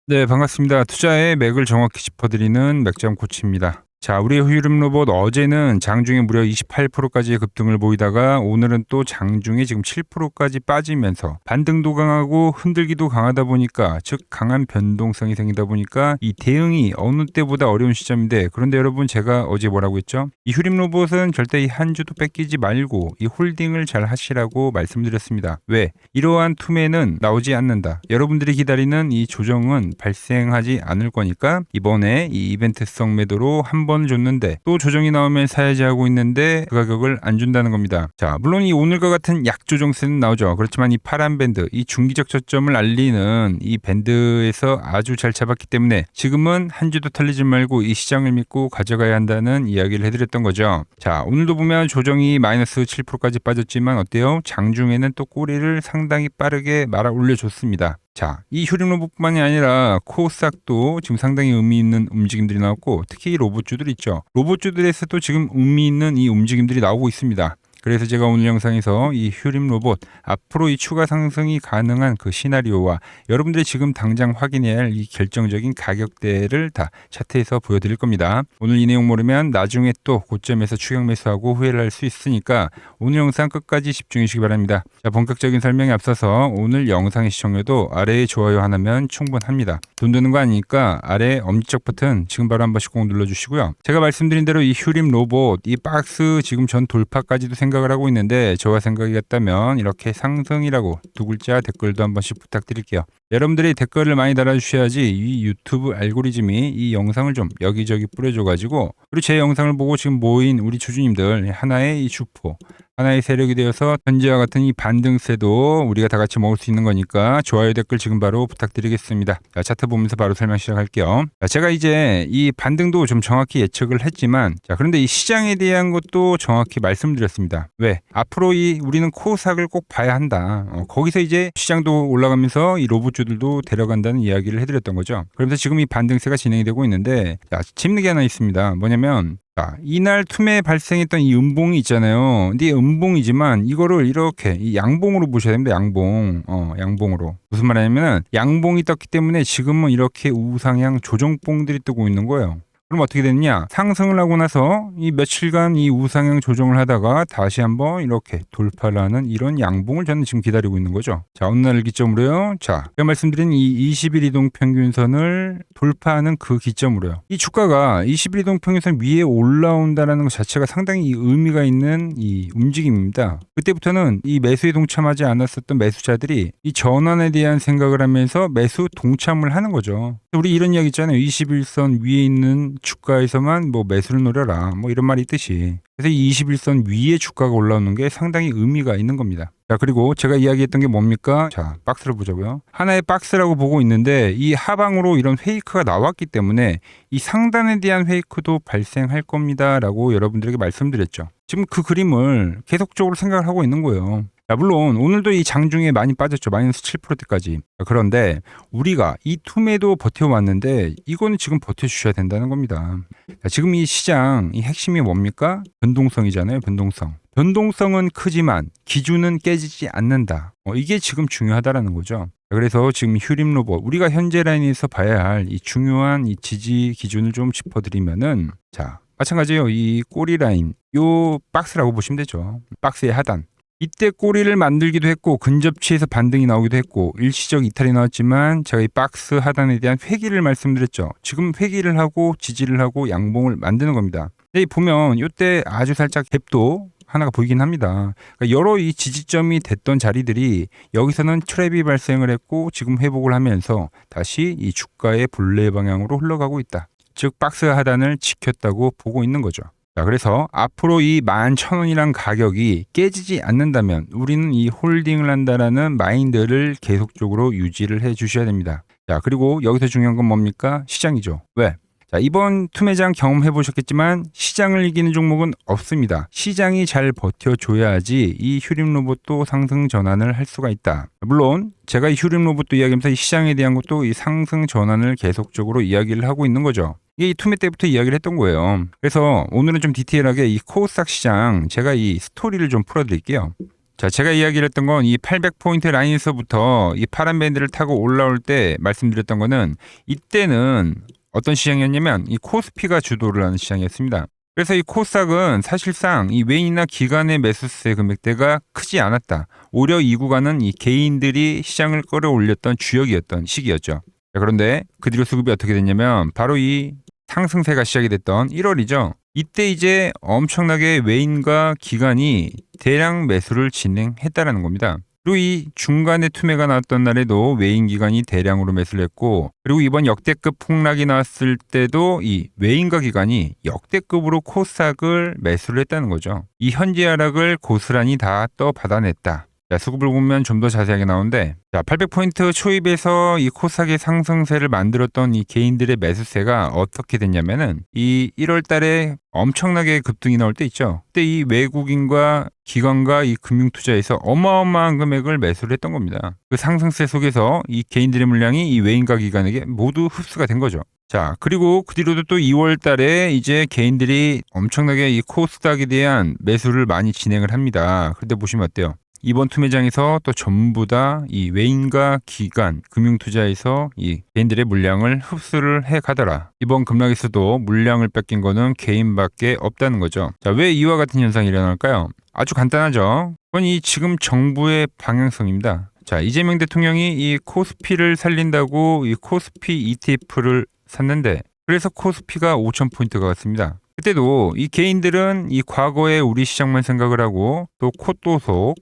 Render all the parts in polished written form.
네, 반갑습니다. 투자의 맥을 정확히 짚어드리는 맥점 코치입니다. 자, 우리 휴림 로봇 어제는 장중에 무려 28%까지의 급등을 보이다가 오늘은 또 장중에 지금 7%까지 빠지면서 반등도 강하고 흔들기도 강하다 보니까, 즉 강한 변동성이 생기다 보니까 이 대응이 어느 때보다 어려운 시점인데, 그런데 여러분, 제가 어제 뭐라고 했죠? 이 휴림 로봇은 절대 이 한 주도 뺏기지 말고 이 홀딩을 잘 하시라고 말씀드렸습니다. 왜? 이러한 투매는 나오지 않는다. 여러분들이 기다리는 이 조정은 발생하지 않을 거니까 이번에 이 이벤트성 매도로 한번 줬는데 또 조정이 나오면 사야지 하고 있는데 그 가격을 안 준다는 겁니다. 자, 물론 이 오늘과 같은 약조정세는 나오죠. 그렇지만 이 파란 밴드, 이 중기적 저점을 알리는 이 밴드에서 아주 잘 잡았기 때문에 지금은 한 주도 털리지 말고 이 시장을 믿고 가져가야 한다는 이야기를 해드렸던 거죠. 자, 오늘도 보면 조정이 마이너스 7%까지 빠졌지만 어때요? 장중에는 또 꼬리를 상당히 빠르게 말아 올려줬습니다. 자, 이 휴림 로봇뿐만이 아니라 코스닥도 지금 상당히 의미 있는 움직임들이 나왔고, 특히 로봇주들 있죠. 로봇주들에서도 지금 의미 있는 이 움직임들이 나오고 있습니다. 그래서 제가 오늘 영상에서 이 휴림 로봇 앞으로 이 추가 상승이 가능한 그 시나리오와 여러분들이 지금 당장 확인해야 할 이 결정적인 가격대를 다 차트에서 보여드릴 겁니다. 오늘 이 내용 모르면 나중에 또 고점에서 추격 매수하고 후회를 할 수 있으니까 오늘 영상 끝까지 집중해 주시기 바랍니다. 자, 본격적인 설명에 앞서서 오늘 영상의 시청률도 아래에 좋아요 하나면 충분합니다. 돈 드는 거 아니니까 아래 엄지척 버튼 지금 바로 한 번씩 꼭 눌러주시고요. 제가 말씀드린 대로 이 휴림 로봇 이 박스 지금 전 돌파까지도 생각을 하고 있는데, 저와 생각이 같다면 이렇게 상승이라고 두 글자 댓글도 한 번씩 부탁드릴게요. 여러분들이 댓글을 많이 달아주셔야지 이 유튜브 알고리즘이 이 영상을 좀 여기저기 뿌려줘가지고, 그리고 제 영상을 보고 지금 모인 우리 주주님들 하나의 이 주포, 하나의 세력이 되어서 현재와 같은 이 반등세도 우리가 다 같이 먹을 수 있는 거니까 좋아요 댓글 지금 바로 부탁드리겠습니다. 자, 차트 보면서 바로 설명 시작할게요. 자, 제가 이제 이 반등도 좀 정확히 예측을 했지만, 자, 그런데 이 시장에 대한 것도 정확히 말씀드렸습니다. 왜? 앞으로 우리는 코스닥을 꼭 봐야 한다. 거기서 이제 시장도 올라가면서 이 로봇주들도 데려간다는 이야기를 해드렸던 거죠. 그러면서 지금 이 반등세가 진행이 되고 있는데, 자, 재밌는 게 하나 있습니다. 뭐냐면, 자, 이날 투매에 발생했던 이 음봉이 있잖아요. 근데 이 음봉이지만 이거를 이렇게 이 양봉으로 보셔야 됩니다. 양봉. 양봉으로. 무슨 말이냐면 양봉이 떴기 때문에 지금은 이렇게 우상향 조정봉들이 뜨고 있는 거예요. 그럼 어떻게 됐냐? 상승을 하고 나서 이 며칠간 이 우상향 조정을 하다가 다시 한번 이렇게 돌파를 하는 이런 양봉을 저는 지금 기다리고 있는 거죠. 자, 어느 날을 기점으로요. 자, 제가 말씀드린 이 20일 이동 평균선을 돌파하는 그 기점으로요. 이 주가가 20일 이동 평균선 위에 올라온다는 것 자체가 상당히 의미가 있는 이 움직임입니다. 그때부터는 이 매수에 동참하지 않았었던 매수자들이 이 전환에 대한 생각을 하면서 매수 동참을 하는 거죠. 우리 이런 이야기 있잖아요. 21선 위에 있는 주가에서만 뭐 매수를 노려라, 뭐 이런 말이 있듯이. 그래서 이 21선 위에 주가가 올라오는 게 상당히 의미가 있는 겁니다. 자, 그리고 제가 이야기했던 게 뭡니까? 자, 박스를 보자고요. 하나의 박스라고 보고 있는데 이 하방으로 이런 페이크가 나왔기 때문에 이 상단에 대한 페이크도 발생할 겁니다 라고 여러분들에게 말씀드렸죠. 지금 그 그림을 계속적으로 생각을 하고 있는 거예요. 자, 물론 오늘도 이 장중에 많이 빠졌죠. 마이너스 7%대까지. 그런데 우리가 이 투매도 버텨왔는데 이거는 지금 버텨주셔야 된다는 겁니다. 자, 지금 이 시장 이 핵심이 뭡니까? 변동성이잖아요. 변동성. 변동성은 크지만 기준은 깨지지 않는다. 이게 지금 중요하다라는 거죠. 그래서 지금 휴림 로봇 우리가 현재 라인에서 봐야 할 이 중요한 이 지지 기준을 좀 짚어드리면은, 자, 마찬가지예요. 이 꼬리 라인, 요 박스라고 보시면 되죠. 박스의 하단. 이때 꼬리를 만들기도 했고 근접치에서 반등이 나오기도 했고 일시적 이탈이 나왔지만 제가 이 박스 하단에 대한 회귀를 말씀드렸죠. 지금 회귀를 하고 지지를 하고 양봉을 만드는 겁니다. 근데 보면 이때 아주 살짝 갭도 하나가 보이긴 합니다. 그러니까 여러 이 지지점이 됐던 자리들이 여기서는 트랩이 발생을 했고 지금 회복을 하면서 다시 이 주가의 본래 방향으로 흘러가고 있다. 즉 박스 하단을 지켰다고 보고 있는 거죠. 자, 그래서 앞으로 이 11,000원이란 가격이 깨지지 않는다면 우리는 이 홀딩을 한다라는 마인드를 계속적으로 유지를 해 주셔야 됩니다. 자, 그리고 여기서 중요한 건 뭡니까? 시장이죠. 왜? 자, 이번 투매장 경험해 보셨겠지만 시장을 이기는 종목은 없습니다. 시장이 잘 버텨줘야지 이 휴림 로봇도 상승 전환을 할 수가 있다. 물론 제가 이 휴림 로봇도 이야기하면서 이 시장에 대한 것도 이 상승 전환을 계속적으로 이야기를 하고 있는 거죠. 이게 이 투매 때부터 이야기를 했던 거예요. 그래서 오늘은 좀 디테일하게 이 코스닥 시장 제가 이 스토리를 좀 풀어드릴게요. 자, 제가 이야기를 했던 건 이 800포인트 라인에서부터 이 파란 밴드를 타고 올라올 때 말씀드렸던 거는 이때는 어떤 시장이었냐면 이 코스피가 주도를 하는 시장이었습니다. 그래서 이 코스닥은 사실상 이 외인이나 기관의 매수세 금액대가 크지 않았다. 오히려 이 구간은 이 개인들이 시장을 끌어올렸던 주역이었던 시기였죠. 자, 그런데 그 뒤로 수급이 어떻게 됐냐면 바로 이 상승세가 시작이 됐던 1월이죠. 이때 이제 엄청나게 외인과 기관이 대량 매수를 진행했다라는 겁니다. 그리고 이 중간에 투매가 나왔던 날에도 외인 기관이 대량으로 매수를 했고, 그리고 이번 역대급 폭락이 나왔을 때도 이 외인과 기관이 역대급으로 코스닥을 매수를 했다는 거죠. 이 현재 하락을 고스란히 다 받아냈다. 자, 수급을 보면 좀 더 자세하게 나오는데, 자, 800포인트 초입에서 이 코스닥의 상승세를 만들었던 이 개인들의 매수세가 어떻게 됐냐면은 이 1월 달에 엄청나게 급등이 나올 때 있죠. 그때 이 외국인과 기관과 이 금융투자에서 어마어마한 금액을 매수를 했던 겁니다. 그 상승세 속에서 이 개인들의 물량이 이 외인과 기관에게 모두 흡수가 된 거죠. 자, 그리고 그 뒤로도 또 2월 달에 이제 개인들이 엄청나게 이 코스닥에 대한 매수를 많이 진행을 합니다. 그런데 보시면 어때요? 이번 투매장에서 또 전부 다 이 외인과 기관, 금융투자에서 이 개인들의 물량을 흡수를 해 가더라. 이번 급락에서도 물량을 뺏긴 거는 개인밖에 없다는 거죠. 자, 왜 이와 같은 현상이 일어날까요? 아주 간단하죠. 그건 이 지금 정부의 방향성입니다. 자, 이재명 대통령이 이 코스피를 살린다고 이 코스피 ETF를 샀는데, 그래서 코스피가 5,000포인트가 갔습니다. 그때도 이 개인들은 이 과거에 우리 시장만 생각을 하고 또 코또속,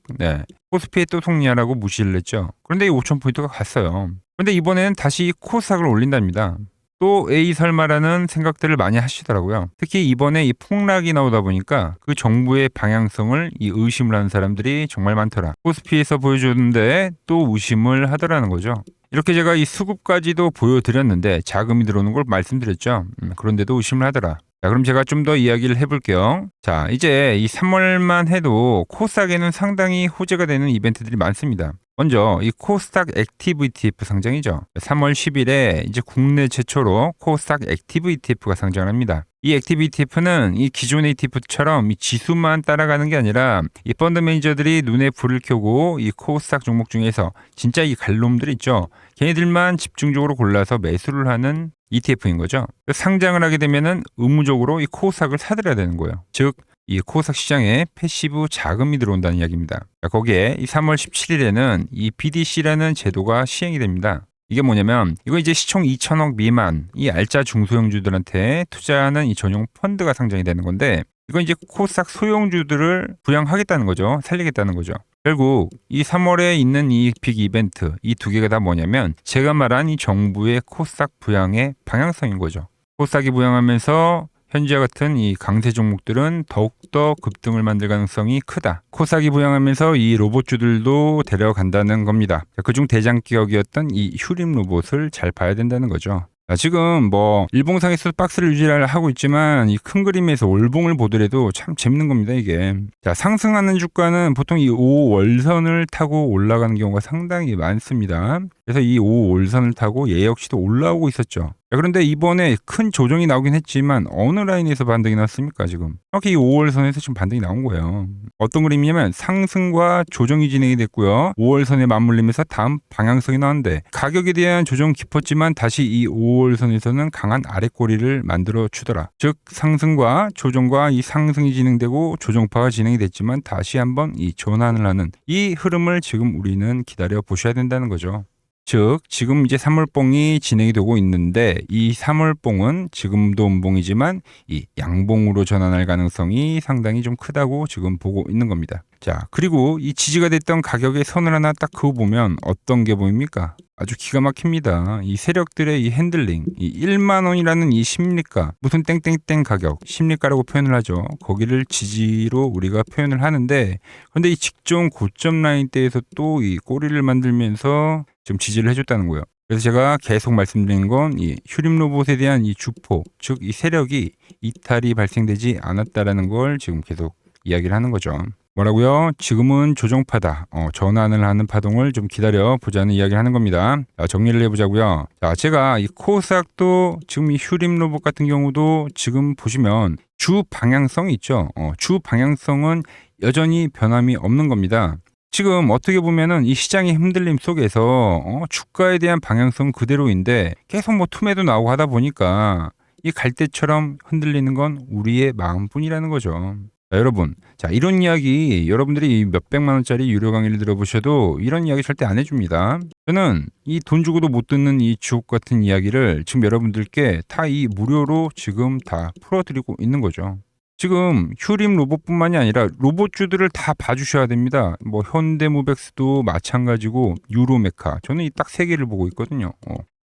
코스피에 또 속리하라고 무시를 했죠. 그런데 이 5,000포인트가 갔어요. 그런데 이번에는 다시 코스닥을 올린답니다. 또 에이 설마라는 생각들을 많이 하시더라고요. 특히 이번에 이 폭락이 나오다 보니까 그 정부의 방향성을 이 의심을 하는 사람들이 정말 많더라. 코스피에서 보여줬는데 또 의심을 하더라는 거죠. 이렇게 제가 이 수급까지도 보여드렸는데 자금이 들어오는 걸 말씀드렸죠. 그런데도 의심을 하더라. 자, 그럼 제가 좀 더 이야기를 해볼게요. 자, 이제 이 3월만 해도 코스닥에는 상당히 호재가 되는 이벤트들이 많습니다. 먼저 이 코스닥 액티브 ETF 상장이죠. 3월 10일에 이제 국내 최초로 코스닥 액티브 ETF가 상장합니다. 이 액티브 ETF는 이 기존의 ETF처럼 이 지수만 따라가는 게 아니라 이 펀드 매니저들이 눈에 불을 켜고 이 코스닥 종목 중에서 진짜 이 갈놈들 있죠. 걔네들만 집중적으로 골라서 매수를 하는 ETF인 거죠. 상장을 하게 되면은 의무적으로 이 코스닥을 사들여야 되는 거예요. 즉, 이 코스닥 시장에 패시브 자금이 들어온다는 이야기입니다. 거기에 이 3월 17일에는 이 BDC라는 제도가 시행이 됩니다. 이게 뭐냐면 이거 이제 시총 2천억 미만 이 알짜 중소형주들한테 투자하는 이 전용 펀드가 상장이 되는 건데, 이건 이제 코스닥 소형주들을 부양하겠다는 거죠. 살리겠다는 거죠. 결국 이 3월에 있는 이 빅 이벤트 이 두 개가 다 뭐냐면 제가 말한 이 정부의 코스닥 부양의 방향성인 거죠. 코스닥이 부양하면서 현재와 같은 이 강세 종목들은 더욱더 급등을 만들 가능성이 크다. 코스닥이 부양하면서 이 로봇주들도 데려간다는 겁니다. 그중 대장격이었던 이 휴림 로봇을 잘 봐야 된다는 거죠. 지금 뭐 일봉상에서 박스를 유지를 하고 있지만 이 큰 그림에서 월봉을 보더라도 참 재밌는 겁니다, 이게. 자, 상승하는 주가는 보통 이 5월선을 타고 올라가는 경우가 상당히 많습니다. 그래서 이 5월선을 타고 얘 역시도 올라오고 있었죠. 자, 그런데 이번에 큰 조정이 나오긴 했지만 어느 라인에서 반등이 났습니까, 지금? 이렇게 이 5월선에서 지금 반등이 나온 거예요. 어떤 그림이냐면 상승과 조정이 진행이 됐고요. 5월선에 맞물리면서 다음 방향성이 나왔는데 가격에 대한 조정은 깊었지만 다시 이 5월선에서는 강한 아랫꼬리를 만들어 주더라. 즉 상승과 조정과 이 상승이 진행되고 조정파가 진행이 됐지만 다시 한번 이 전환을 하는 이 흐름을 지금 우리는 기다려 보셔야 된다는 거죠. 즉 지금 이제 3월봉이 진행이 되고 있는데 이 3월봉은 지금도 음봉이지만 이 양봉으로 전환할 가능성이 상당히 좀 크다고 지금 보고 있는 겁니다. 자, 그리고 이 지지가 됐던 가격의 선을 하나 딱 그어보면 어떤 게 보입니까? 아주 기가 막힙니다. 이 세력들의 이 핸들링, 이 1만 원이라는 이 심리가, 무슨 땡땡땡 가격, 심리가라고 표현을 하죠. 거기를 지지로 우리가 표현을 하는데, 그런데 이 직전 고점 라인대에서 또 이 꼬리를 만들면서 좀 지지를 해줬다는 거예요. 그래서 제가 계속 말씀드린 건 이 휴림 로봇에 대한 이 주포, 즉 이 세력이 이탈이 발생되지 않았다라는 걸 지금 계속 이야기를 하는 거죠. 뭐라고요? 지금은 조정파다. 전환을 하는 파동을 좀 기다려 보자는 이야기를 하는 겁니다. 자, 정리를 해보자고요. 자, 제가 이 코스닥도 지금 이 휴림 로봇 같은 경우도 지금 보시면 주 방향성이 있죠. 주 방향성은 여전히 변함이 없는 겁니다. 지금 어떻게 보면은 이 시장의 흔들림 속에서 주가에 대한 방향성 그대로인데 계속 뭐 투매도 나오고 하다 보니까 이 갈대처럼 흔들리는 건 우리의 마음뿐이라는 거죠. 자, 여러분, 자, 이런 이야기 여러분들이 몇백만 원짜리 유료 강의를 들어보셔도 이런 이야기 절대 안 해줍니다. 저는 이 돈 주고도 못 듣는 이 주옥 같은 이야기를 지금 여러분들께 다 이 무료로 지금 다 풀어드리고 있는 거죠. 지금 휴림 로봇뿐만이 아니라 로봇주들을 다 봐주셔야 됩니다. 뭐 현대모백스도 마찬가지고 유로메카, 저는 이 딱 세 개를 보고 있거든요.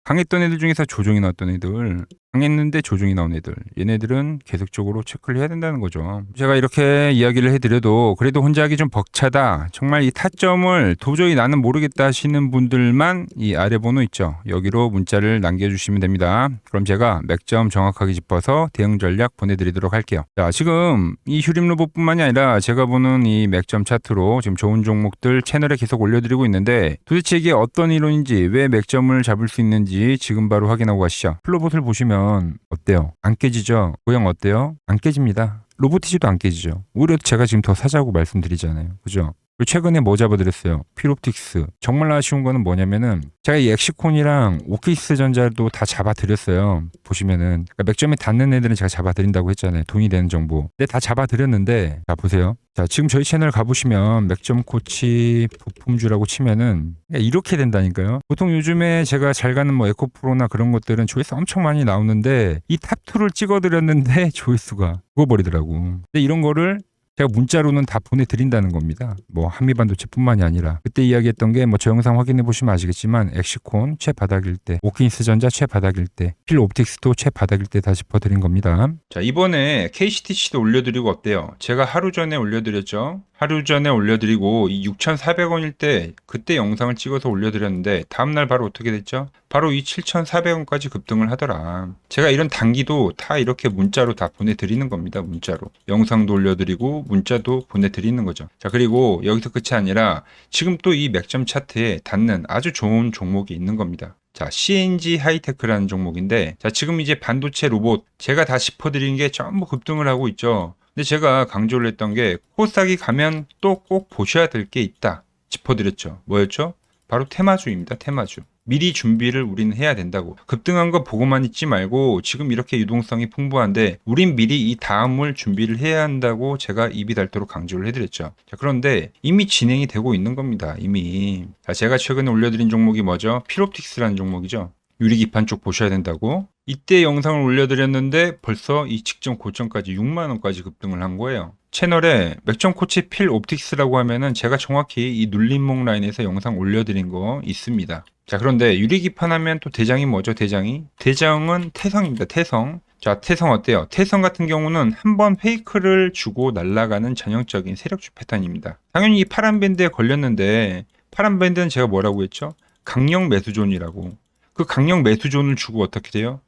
강했던 애들 중에서 조정이 나왔던 애들, 강했는데 조정이 나온 애들, 얘네들은 계속적으로 체크를 해야 된다는 거죠. 제가 이렇게 이야기를 해드려도 그래도 혼자 하기 좀 벅차다, 정말 이 타점을 도저히 나는 모르겠다 하시는 분들만 이 아래 번호 있죠, 여기로 문자를 남겨주시면 됩니다. 그럼 제가 맥점 정확하게 짚어서 대응 전략 보내드리도록 할게요. 자, 지금 이 휴림 로봇뿐만이 아니라 제가 보는 이 맥점 차트로 지금 좋은 종목들 채널에 계속 올려드리고 있는데, 도대체 이게 어떤 이론인지, 왜 맥점을 잡을 수 있는지 지금 바로 확인하고 가시죠. 플로봇을 보시면 어때요? 안 깨지죠? 모양 어때요? 안 깨집니다. 로보티지도 안 깨지죠. 오히려 제가 지금 더 사자고 말씀드리잖아요. 그죠? 그리고 최근에 뭐 잡아드렸어요? 필옵틱스. 정말 아쉬운 거는 뭐냐면은 제가 이 엑시콘이랑 오키스 전자도 다 잡아드렸어요. 보시면은 그러니까 맥점에 닿는 애들은 제가 잡아드린다고 했잖아요. 돈이 되는 정보. 근데 다 잡아드렸는데, 자 보세요. 자, 지금 저희 채널 가보시면 맥점 코치 부품주라고 치면은 이렇게 된다니까요. 보통 요즘에 제가 잘 가는 뭐 에코프로나 그런 것들은 조회수 엄청 많이 나오는데 이 탑2를 찍어드렸는데 조회수가 죽어버리더라고. 근데 이런 거를 제가 문자로는 다 보내드린다는 겁니다. 뭐 한미반도체뿐만이 아니라 그때 이야기했던 게 뭐 저 영상 확인해 보시면 아시겠지만 엑시콘 최바닥일 때, 오킨스 전자 최바닥일 때, 필옵틱스도 최바닥일 때 다 짚어드린 겁니다. 자, 이번에 KCTC도 올려드리고 어때요? 제가 하루 전에 올려드렸죠. 하루 전에 올려드리고 이 6,400원일 때 그때 영상을 찍어서 올려드렸는데 다음날 바로 어떻게 됐죠? 바로 이 7,400원까지 급등을 하더라. 제가 이런 단기도 다 이렇게 문자로 다 보내드리는 겁니다. 문자로. 영상도 올려드리고 문자도 보내드리는 거죠. 자, 그리고 여기서 끝이 아니라 지금 또 이 맥점 차트에 닿는 아주 좋은 종목이 있는 겁니다. 자, CNG 하이테크라는 종목인데, 자, 지금 이제 반도체 로봇 제가 다 짚어드린 게 전부 급등을 하고 있죠. 근데 제가 강조를 했던 게 코스닥이 가면 또 꼭 보셔야 될 게 있다 짚어드렸죠. 뭐였죠? 바로 테마주입니다. 테마주. 미리 준비를 우리는 해야 된다고. 급등한 거 보고만 있지 말고 지금 이렇게 유동성이 풍부한데 우린 미리 이 다음을 준비를 해야 한다고 제가 입이 닳도록 강조를 해드렸죠. 자, 그런데 이미 진행이 되고 있는 겁니다. 이미. 자, 제가 최근에 올려드린 종목이 뭐죠? 필옵틱스라는 종목이죠. 유리기판 쪽 보셔야 된다고. 이때 영상을 올려드렸는데 벌써 이 직전 고점까지 6만원까지 급등을 한 거예요. 채널에 맥점 코치 필 옵틱스라고 하면은 제가 정확히 이 눌림목 라인에서 영상 올려드린 거 있습니다. 자, 그런데 유리기판 하면 또 대장이 뭐죠? 대장이? 대장은 태성입니다. 태성. 자, 태성 어때요? 태성 같은 경우는 한번 페이크를 주고 날아가는 전형적인 세력주 패턴입니다. 당연히 이 파란 밴드에 걸렸는데, 파란 밴드는 제가 뭐라고 했죠? 강력 매수존이라고. 그 강력 매수존을 주고 어떻게 돼요?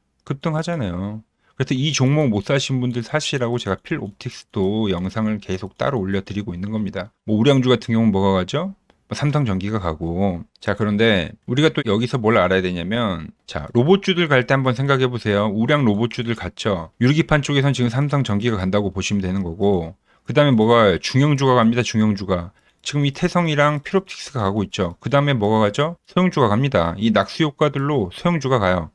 급등하잖아요. 그래서 이 종목 못 사신 분들 사시라고 제가 필 옵틱스도 영상을 계속 따로 올려드리고 있는 겁니다. 뭐 우량주 같은 경우는 뭐가 가죠? 삼성전기가 가고. 자, 그런데 우리가 또 여기서 뭘 알아야 되냐면, 자, 로봇주들 갈 때 한번 생각해 보세요. 우량 로봇주들 갔죠. 유리기판 쪽에선 지금 삼성전기가 간다고 보시면 되는 거고, 그 다음에 뭐가 중형주가 갑니다. 중형주가. 지금 이 태성이랑 필옵틱스가 가고 있죠. 그 다음에 뭐가 가죠? 소형주가 갑니다. 이 낙수 효과들로 소형주가 가요.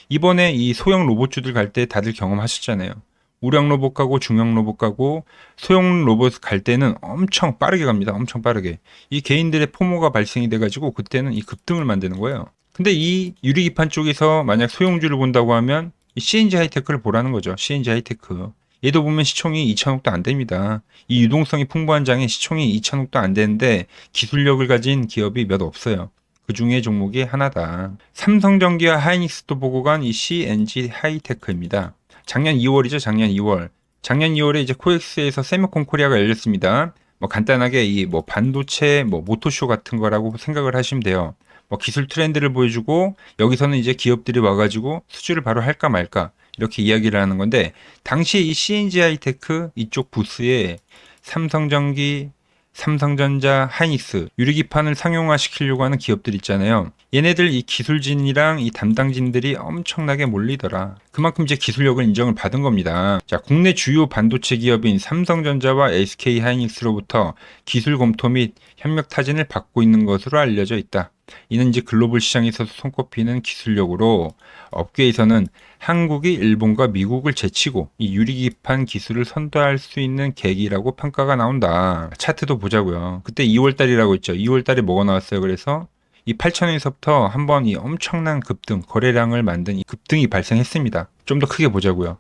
이번에 이 소형 로봇주들 갈 때 다들 경험하셨잖아요. 우량 로봇 가고 중형 로봇 가고 소형 로봇 갈 때는 엄청 빠르게 갑니다. 엄청 빠르게. 이 개인들의 포모가 발생이 돼가지고 그때는 이 급등을 만드는 거예요. 근데 이 유리기판 쪽에서 만약 소형주를 본다고 하면 이 CNG 하이테크를 보라는 거죠. CNG 하이테크. 얘도 보면 시총이 2천억도 안 됩니다. 이 유동성이 풍부한 장에 시총이 2천억도 안 되는데 기술력을 가진 기업이 몇 없어요. 그 중에 종목이 하나다. 삼성전기와 하이닉스도 보고 간 이 CNG 하이테크입니다. 작년 2월이죠. 작년 2월. 작년 2월에 이제 코엑스에서 세미콘 코리아가 열렸습니다. 뭐 간단하게 이 뭐 반도체 뭐 모토쇼 같은 거라고 생각을 하시면 돼요. 뭐 기술 트렌드를 보여주고 여기서는 이제 기업들이 와가지고 수주를 바로 할까 말까 이렇게 이야기를 하는 건데, 당시에 이 CNG 하이테크 이쪽 부스에 삼성전기, 삼성전자, 하이닉스, 유리기판을 상용화시키려고 하는 기업들 있잖아요. 얘네들 이 기술진이랑 이 담당진들이 엄청나게 몰리더라. 그만큼 이제 기술력을 인정을 받은 겁니다. 자, 국내 주요 반도체 기업인 삼성전자와 SK 하이닉스로부터 기술 검토 및 협력 타진을 받고 있는 것으로 알려져 있다. 이는 이제 글로벌 시장에서 손꼽히는 기술력으로 업계에서는 한국이 일본과 미국을 제치고 이 유리기판 기술을 선도할 수 있는 계기라고 평가가 나온다. 차트도 보자고요. 그때 2월달이라고 했죠. 2월달에 뭐가 나왔어요? 그래서 이 8,000원에서부터 한번 이 엄청난 급등, 거래량을 만든 이 급등이 발생했습니다. 좀 더 크게 보자고요.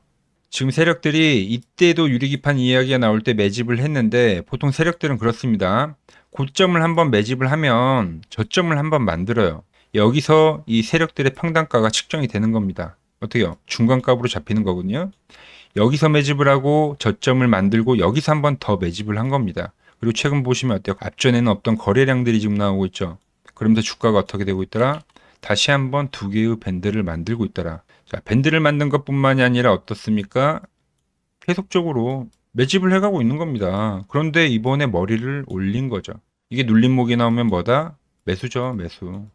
지금 세력들이 이때도 유리기판 이야기가 나올 때 매집을 했는데 보통 세력들은 그렇습니다. 고점을 한번 매집을 하면 저점을 한번 만들어요. 여기서 이 세력들의 평단가가 측정이 되는 겁니다. 어떻게요? 중간값으로 잡히는 거거든요. 여기서 매집을 하고 저점을 만들고 여기서 한번 더 매집을 한 겁니다. 그리고 최근 보시면 어때요? 앞전에는 없던 거래량들이 지금 나오고 있죠. 그러면서 주가가 어떻게 되고 있더라? 다시 한번 두 개의 밴드를 만들고 있더라. 자, 밴드를 만든 것뿐만이 아니라 어떻습니까? 계속적으로 매집을 해가고 있는 겁니다. 그런데 이번에 머리를 올린 거죠. 이게 눌림목이 나오면 뭐다? 매수죠, 매수.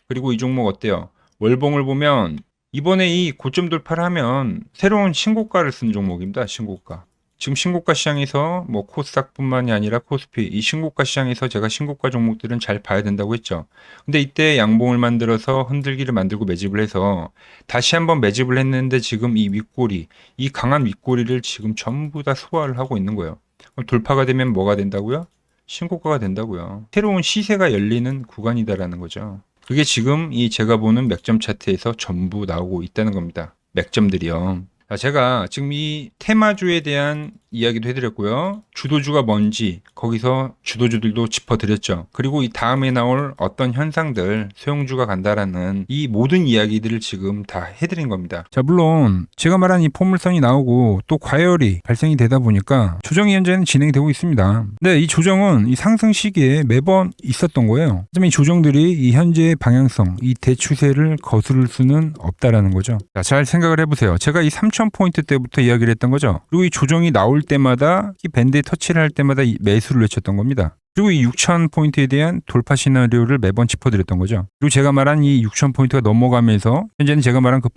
그리고 이 종목 어때요? 월봉을 보면 이번에 이 고점 돌파를 하면 새로운 신고가를 쓴 종목입니다. 신고가. 지금 신고가 시장에서 뭐 코스닥뿐만이 아니라 코스피 이 신고가 시장에서 제가 신고가 종목들은 잘 봐야 된다고 했죠. 근데 이때 양봉을 만들어서 흔들기를 만들고 매집을 해서 다시 한번 매집을 했는데 지금 이 윗꼬리, 이 강한 윗꼬리를 지금 전부 다 소화를 하고 있는 거예요. 그럼 돌파가 되면 뭐가 된다고요? 신고가가 된다고요. 새로운 시세가 열리는 구간이다라는 거죠. 그게 지금 이 제가 보는 맥점 차트에서 전부 나오고 있다는 겁니다. 맥점들이요. 자, 제가 지금 이 테마주에 대한 이야기도 해드렸고요. 주도주가 뭔지 거기서 주도주들도 짚어드렸죠. 그리고 이 다음에 나올 어떤 현상들, 소형주가 간다라는 이 모든 이야기들을 지금 다 해드린 겁니다. 자, 물론 제가 말한 이 포물선이 나오고 또 과열이 발생이 되다 보니까 조정이 현재는 진행이 되고 있습니다. 근데 이 조정은 이 상승 시기에 매번 있었던 거예요. 하지만 이 조정들이 이 현재의 방향성, 이 대추세를 거스를 수는 없다라는 거죠. 자, 잘 생각을 해보세요. 제가 이 3,000포인트 때부터 이야기를 했던 거죠. 그리고 이 조정이 나올 때마다 이 밴드에 터치를 할 때마다 이 매수를 외쳤던 겁니다. 그리고 이 6,000포인트에 대한 돌파 시나리오를 매번 짚어드렸던 거죠. 그리고 제가 말한 이 6,000포인트가 넘어가면서 현재는 제가 말한 그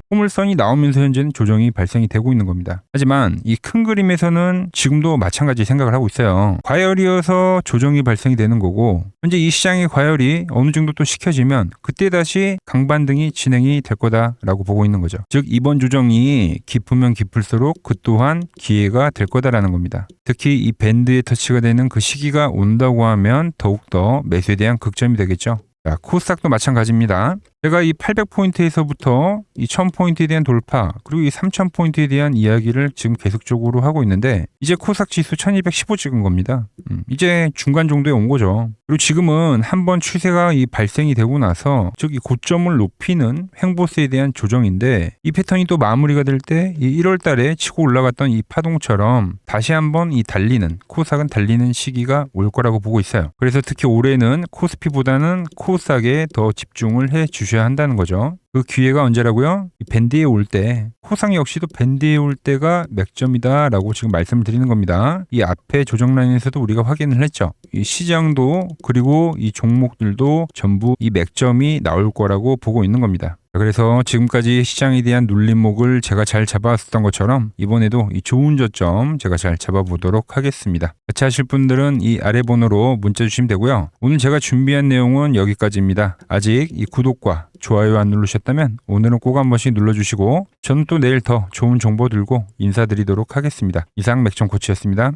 포물선이 나오면서 현재는 조정이 발생이 되고 있는 겁니다. 하지만 이 큰 그림에서는 지금도 마찬가지 생각을 하고 있어요. 과열이어서 조정이 발생이 되는 거고 현재 이 시장의 과열이 어느 정도 또 식혀지면 그때 다시 강반등이 진행이 될 거다라고 보고 있는 거죠. 즉 이번 조정이 깊으면 깊을수록 그 또한 기회가 될 거다라는 겁니다. 특히 이 밴드에 터치가 되는 그 시기가 온다고 하면 더욱더 매수에 대한 극점이 되겠죠. 자, 코스닥도 마찬가지입니다. 제가 이 800포인트에서부터 이 1000포인트에 대한 돌파 그리고 이 3000포인트에 대한 이야기를 지금 계속적으로 하고 있는데 이제 코스닥 지수 1215 찍은 겁니다. 이제 중간 정도에 온 거죠. 그리고 지금은 한번 추세가 이 발생이 되고 나서 즉 이 고점을 높이는 횡보세에 대한 조정인데 이 패턴이 또 마무리가 될 때 이 1월 달에 치고 올라갔던 이 파동처럼 다시 한번 이 달리는 코스닥은 달리는 시기가 올 거라고 보고 있어요. 그래서 특히 올해는 코스피보다는 코스닥에 더 집중을 해 주셔야 한다는 거죠. 그 기회가 언제라고요? 이 밴드에 올 때, 코스닥 역시도 밴드에 올 때가 맥점이다라고 지금 말씀을 드리는 겁니다. 이 앞에 조정 라인에서도 우리가 확인을 했죠. 이 시장도 그리고 이 종목들도 전부 이 맥점이 나올 거라고 보고 있는 겁니다. 그래서 지금까지 시장에 대한 눌림목을 제가 잘 잡아왔었던 것처럼 이번에도 이 좋은 저점 제가 잘 잡아보도록 하겠습니다. 같이 하실 분들은 이 아래 번호로 문자 주시면 되고요. 오늘 제가 준비한 내용은 여기까지입니다. 아직 이 구독과 좋아요 안 누르셨다면 오늘은 꼭 한 번씩 눌러주시고 저는 또 내일 더 좋은 정보 들고 인사드리도록 하겠습니다. 이상 맥점 코치였습니다.